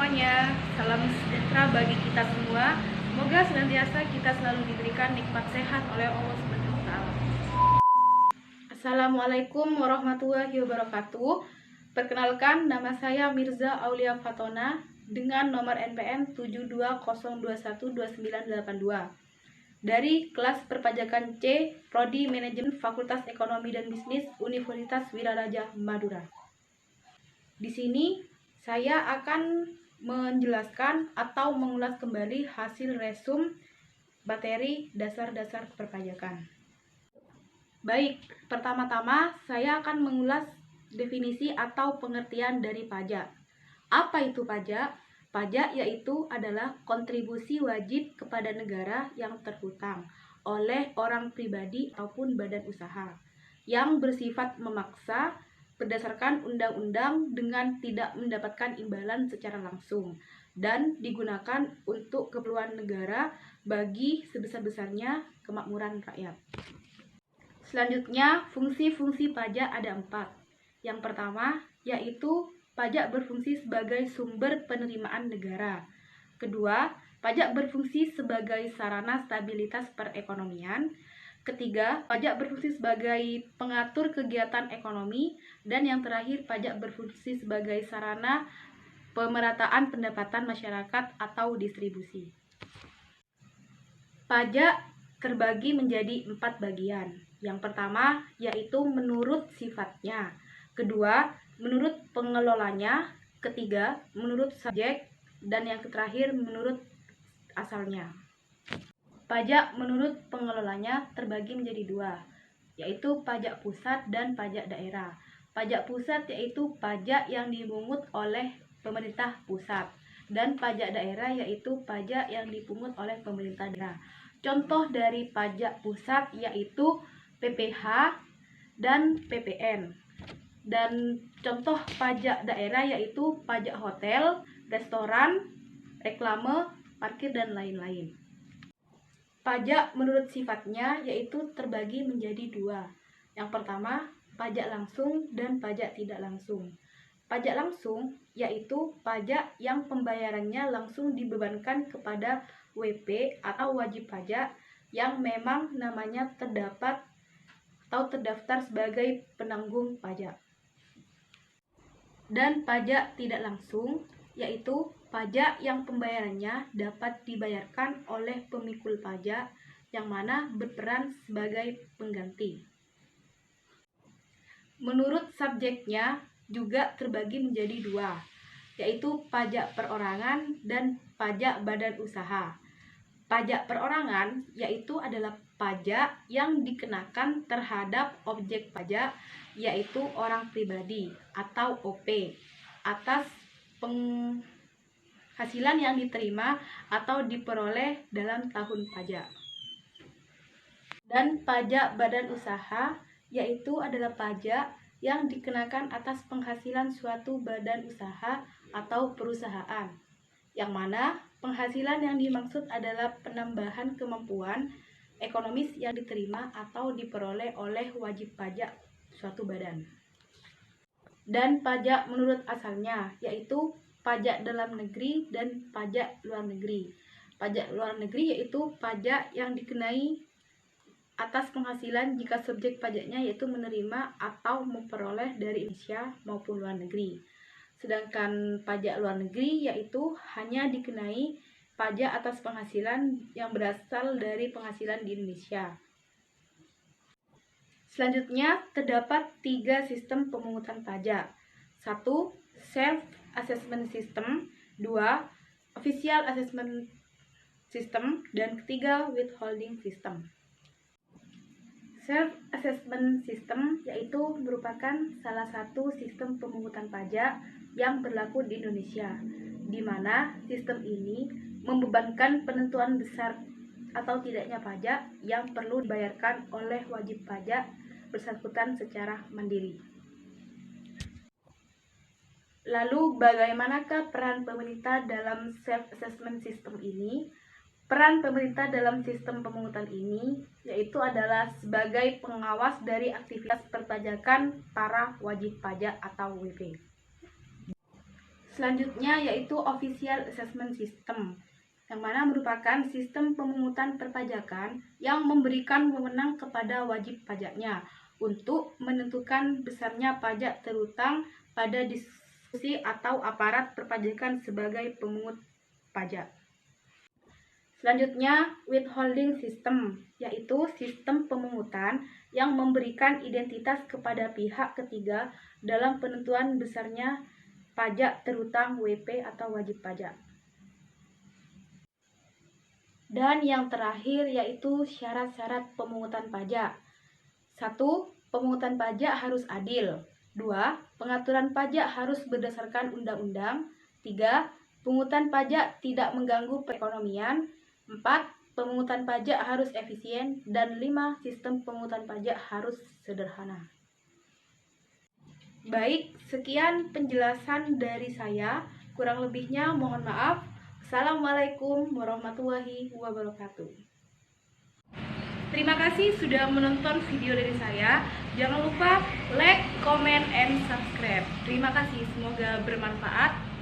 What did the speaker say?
semuanya, salam sejahtera bagi kita semua. Semoga senantiasa kita selalu diberikan nikmat sehat oleh Allah Subhanahu wa Ta'ala. Assalamualaikum warahmatullahi wabarakatuh. Perkenalkan, nama saya Mirza Aulia Fatona dengan nomor NPM 72021292 dari kelas perpajakan C, Prodi Manajemen Fakultas Ekonomi dan Bisnis Universitas Wiraraja Madura. Di sini saya akan menjelaskan atau mengulas kembali hasil resum materi dasar-dasar perpajakan. Baik, pertama-tama saya akan mengulas definisi atau pengertian dari pajak. Apa itu pajak? Pajak yaitu adalah kontribusi wajib kepada negara yang terhutang oleh orang pribadi maupun badan usaha yang bersifat memaksa berdasarkan undang-undang dengan tidak mendapatkan imbalan secara langsung dan digunakan untuk keperluan negara bagi sebesar-besarnya kemakmuran rakyat. Selanjutnya, fungsi-fungsi pajak ada 4. Yang pertama, yaitu pajak berfungsi sebagai sumber penerimaan negara. Kedua, pajak berfungsi sebagai sarana stabilitas perekonomian. Ketiga, pajak berfungsi sebagai pengatur kegiatan ekonomi. Dan yang terakhir, pajak berfungsi sebagai sarana pemerataan pendapatan masyarakat atau distribusi. Pajak terbagi menjadi 4 bagian. Yang pertama, yaitu menurut sifatnya. Kedua, menurut pengelolanya. Ketiga, menurut subjek. Dan yang terakhir, menurut asalnya. Pajak menurut pengelolanya terbagi menjadi 2, yaitu pajak pusat dan pajak daerah. Pajak pusat yaitu pajak yang dipungut oleh pemerintah pusat, dan pajak daerah yaitu pajak yang dipungut oleh pemerintah daerah. Contoh dari pajak pusat yaitu PPH dan PPN. Dan contoh pajak daerah yaitu pajak hotel, restoran, reklame, parkir, dan lain-lain. Pajak menurut sifatnya yaitu terbagi menjadi 2. Yang pertama, pajak langsung dan pajak tidak langsung. Pajak langsung yaitu pajak yang pembayarannya langsung dibebankan kepada WP atau wajib pajak yang memang namanya terdapat atau terdaftar sebagai penanggung pajak. Dan pajak tidak langsung yaitu pajak yang pembayarannya dapat dibayarkan oleh pemikul pajak yang mana berperan sebagai pengganti. Menurut subjeknya juga terbagi menjadi 2, yaitu pajak perorangan dan pajak badan usaha. Pajak perorangan yaitu adalah pajak yang dikenakan terhadap objek pajak yaitu orang pribadi atau OP atas penghasilan yang diterima atau diperoleh dalam tahun pajak. Dan pajak badan usaha yaitu adalah pajak yang dikenakan atas penghasilan suatu badan usaha atau perusahaan, yang mana penghasilan yang dimaksud adalah penambahan kemampuan ekonomis yang diterima atau diperoleh oleh wajib pajak suatu badan. Dan pajak menurut asalnya yaitu pajak dalam negeri dan pajak luar negeri. Pajak luar negeri yaitu pajak yang dikenai atas penghasilan jika subjek pajaknya yaitu menerima atau memperoleh dari Indonesia maupun luar negeri. Sedangkan pajak luar negeri yaitu hanya dikenai pajak atas penghasilan yang berasal dari penghasilan di Indonesia. Selanjutnya, terdapat 3 sistem pemungutan pajak. 1. Self-assessment system. 2. Official assessment system. Dan ketiga, withholding system. Self-assessment system yaitu merupakan salah satu sistem pemungutan pajak yang berlaku di Indonesia, di mana sistem ini membebankan penentuan besar atau tidaknya pajak yang perlu dibayarkan oleh wajib pajak bersangkutan secara mandiri. Lalu bagaimanakah peran pemerintah dalam self-assessment system ini? Peran pemerintah dalam sistem pemungutan ini yaitu adalah sebagai pengawas dari aktivitas perpajakan para wajib pajak atau WP. Selanjutnya yaitu Official Assessment System, yang mana merupakan sistem pemungutan perpajakan yang memberikan wewenang kepada wajib pajaknya untuk menentukan besarnya pajak terutang pada diskusi atau aparat perpajakan sebagai pemungut pajak. Selanjutnya, Withholding System, yaitu sistem pemungutan yang memberikan identitas kepada pihak ketiga dalam penentuan besarnya pajak terutang WP atau wajib pajak. Dan yang terakhir yaitu syarat-syarat pemungutan pajak. 1. Pemungutan pajak harus adil. 2. Pengaturan pajak harus berdasarkan undang-undang. 3. Pungutan pajak tidak mengganggu perekonomian. 4. Pemungutan pajak harus efisien. Dan 5. Sistem pemungutan pajak harus sederhana. Baik, sekian penjelasan dari saya. Kurang lebihnya mohon maaf. Assalamualaikum warahmatullahi wabarakatuh. Terima kasih sudah menonton video dari saya. Jangan lupa like, comment, and subscribe. Terima kasih, semoga bermanfaat.